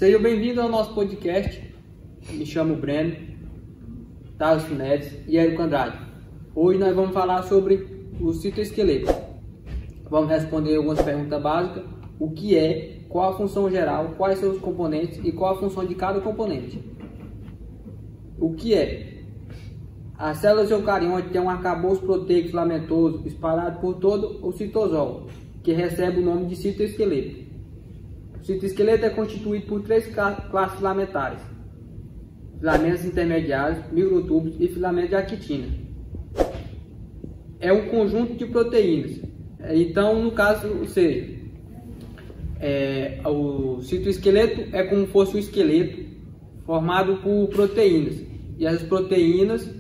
Sejam bem-vindos ao nosso podcast. Me chamo Breno, Thales Neves e Érico Andrade. Hoje nós vamos falar sobre o citoesqueleto. Vamos responder algumas perguntas básicas. O que é, qual a função geral, quais são os componentes e qual a função de cada componente. O que é? As células eucariontes têm um arcabouço proteico filamentoso espalhado por todo o citosol, que recebe o nome de citoesqueleto. O citoesqueleto é constituído por três classes filamentares: filamentos intermediários, microtúbulos e filamentos de actina. É um conjunto de proteínas. Então, no caso, ou seja, o citoesqueleto é como se fosse um esqueleto formado por proteínas. E as proteínas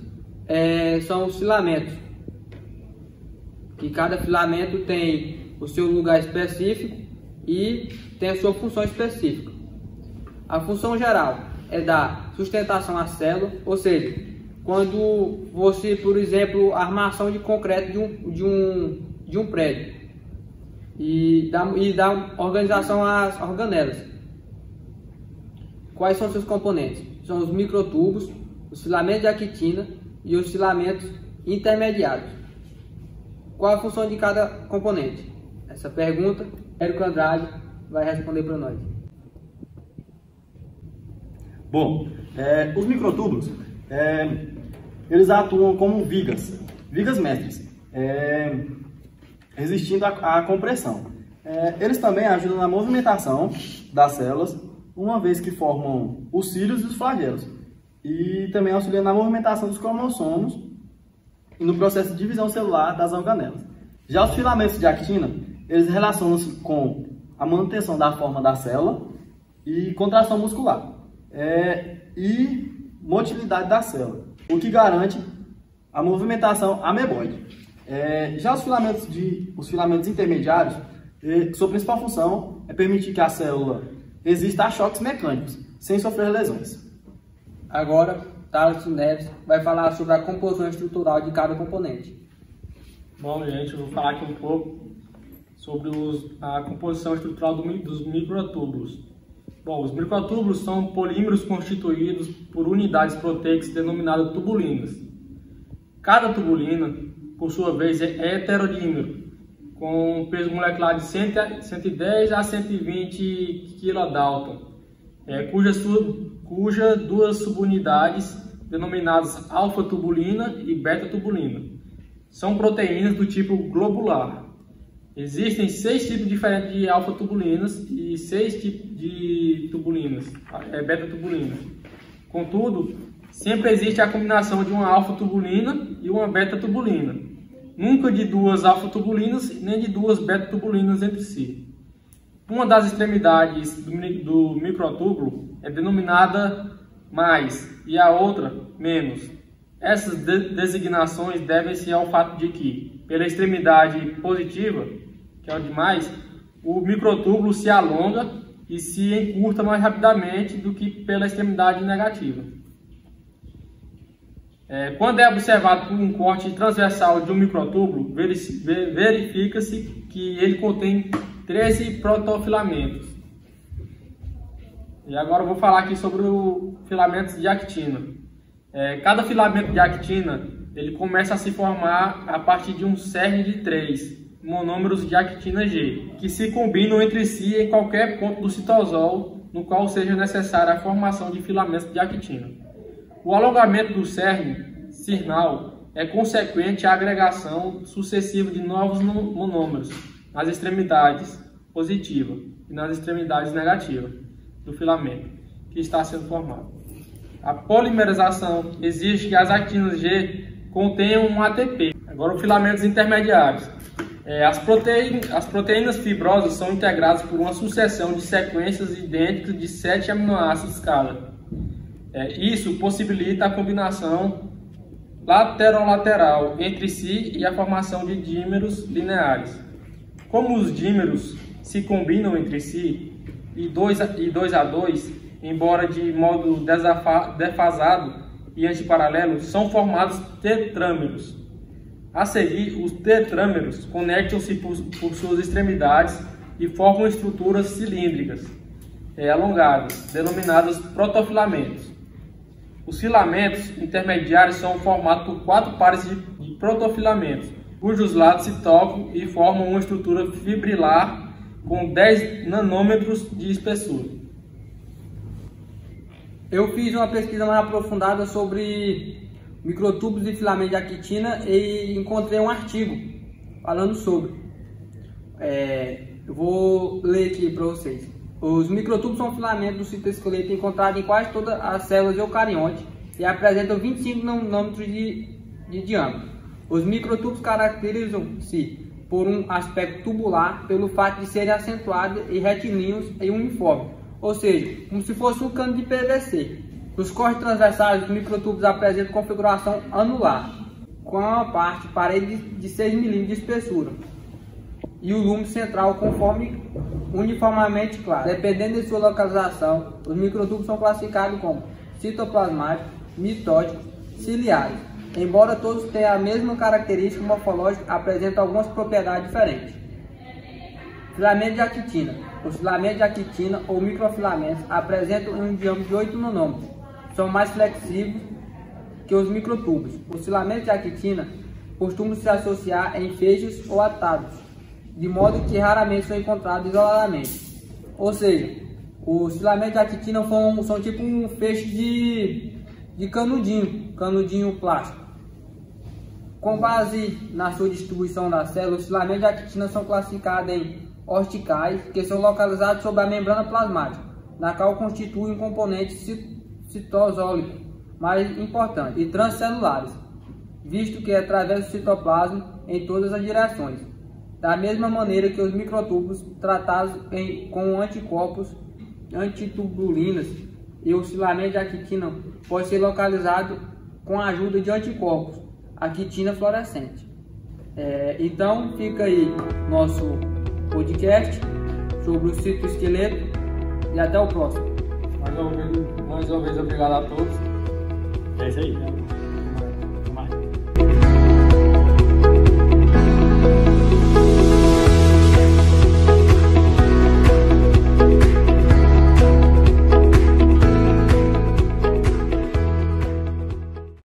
são os filamentos. E cada filamento tem o seu lugar específico e tem a sua função específica. A função geral é dar sustentação à célula, ou seja, quando você, por exemplo, a armação de concreto de um prédio e dá organização às organelas. Quais são seus componentes? São os microtúbulos, os filamentos de actina e os filamentos intermediários. Qual a função de cada componente? Essa pergunta, Érico Andrade vai responder para nós. Bom, os microtúbulos, eles atuam como vigas mestres, resistindo à compressão. Eles também ajudam na movimentação das células, uma vez que formam os cílios e os flagelos, e também auxiliam na movimentação dos cromossomos e no processo de divisão celular das organelas. Já os filamentos de actina, eles relacionam-se com a manutenção da forma da célula e contração muscular e motilidade da célula, o que garante a movimentação ameboide. Já os filamentos intermediários, sua principal função é permitir que a célula resista a choques mecânicos, sem sofrer lesões. Agora, Thales Neves vai falar sobre a composição estrutural de cada componente. Bom, gente, eu vou falar aqui um pouco sobre a composição estrutural dos microtúbulos. Bom, os microtúbulos são polímeros constituídos por unidades proteicas denominadas tubulinas. Cada tubulina, por sua vez, é heterodímero, com um peso molecular de 110 a 120 kDalton, cuja duas subunidades, denominadas alfa-tubulina e beta-tubulina, são proteínas do tipo globular. Existem 6 tipos diferentes de alfa-tubulinas e 6 tipos de tubulinas, beta-tubulinas. Contudo, sempre existe a combinação de uma alfa-tubulina e uma beta-tubulina. Nunca de duas alfa-tubulinas nem de duas beta-tubulinas entre si. Uma das extremidades do microtúbulo é denominada mais e a outra menos. Essas designações devem-se ao fato de que, pela extremidade positiva, que é o de mais, o microtúbulo se alonga e se encurta mais rapidamente do que pela extremidade negativa. Quando é observado por um corte transversal de um microtúbulo, verifica-se que ele contém 13 protofilamentos. E agora eu vou falar aqui sobre os filamentos de actina. Cada filamento de actina ele começa a se formar a partir de um cerne de 3 monômeros de actina G, que se combinam entre si em qualquer ponto do citosol no qual seja necessária a formação de filamentos de actina. O alongamento do cerne cirnal é consequente à agregação sucessiva de novos monômeros nas extremidades positiva e nas extremidades negativa do filamento que está sendo formado. A polimerização exige que as actinas G contenham um ATP. Agora, os filamentos intermediários. As proteínas fibrosas são integradas por uma sucessão de sequências idênticas de 7 aminoácidos cada. Isso possibilita a combinação laterolateral entre si e a formação de dímeros lineares. Como os dímeros se combinam entre si e 2 a 2, embora de modo defasado e antiparalelo, são formados tetrâmeros. A seguir, os tetrâmeros conectam-se por suas extremidades e formam estruturas cilíndricas. alongadas, denominadas protofilamentos. Os filamentos intermediários são formados por 4 pares de protofilamentos, cujos lados se tocam e formam uma estrutura fibrilar com 10 nanômetros de espessura. Eu fiz uma pesquisa mais aprofundada sobre microtúbulos de filamento de actina e encontrei um artigo falando sobre. Eu vou ler aqui para vocês. Os microtúbulos são filamentos do citoesqueleto encontrados em quase todas as células eucariontes e apresentam 25 nanômetros de diâmetro. Os microtúbulos caracterizam-se por um aspecto tubular pelo fato de serem acentuados e retilíneos e uniformes, ou seja, como se fosse um cano de PVC. Nos cortes transversais, os microtúbulos apresentam configuração anular, com a parede de 6 mm de espessura e o lume central uniformemente claro. Dependendo de sua localização, os microtúbulos são classificados como citoplasmáticos, mitóticos, ciliares. Embora todos tenham a mesma característica morfológica, apresentam algumas propriedades diferentes. Filamento de actina. Os filamentos de actina ou microfilamentos apresentam um diâmetro de 8 nanômetros. São mais flexíveis que os microtúbulos. Os filamentos de actina costumam se associar em feixes ou atados, de modo que raramente são encontrados isoladamente. Ou seja, os filamentos de actina são tipo um feixe de canudinho plástico. Com base na sua distribuição das células, os filamentos de actina são classificados em orticais, que são localizados sobre a membrana plasmática, na qual constitui um componente citosólico mais importante, e transcelulares, visto que atravessa o citoplasma em todas as direções. Da mesma maneira que os microtúbulos tratados com anticorpos, antitubulinas e os filamentos de actina podem ser localizados com a ajuda de anticorpos, actina fluorescente. Então fica aí nosso podcast sobre o citoesqueleto e até o próximo. Mais uma vez obrigado a todos. É isso aí.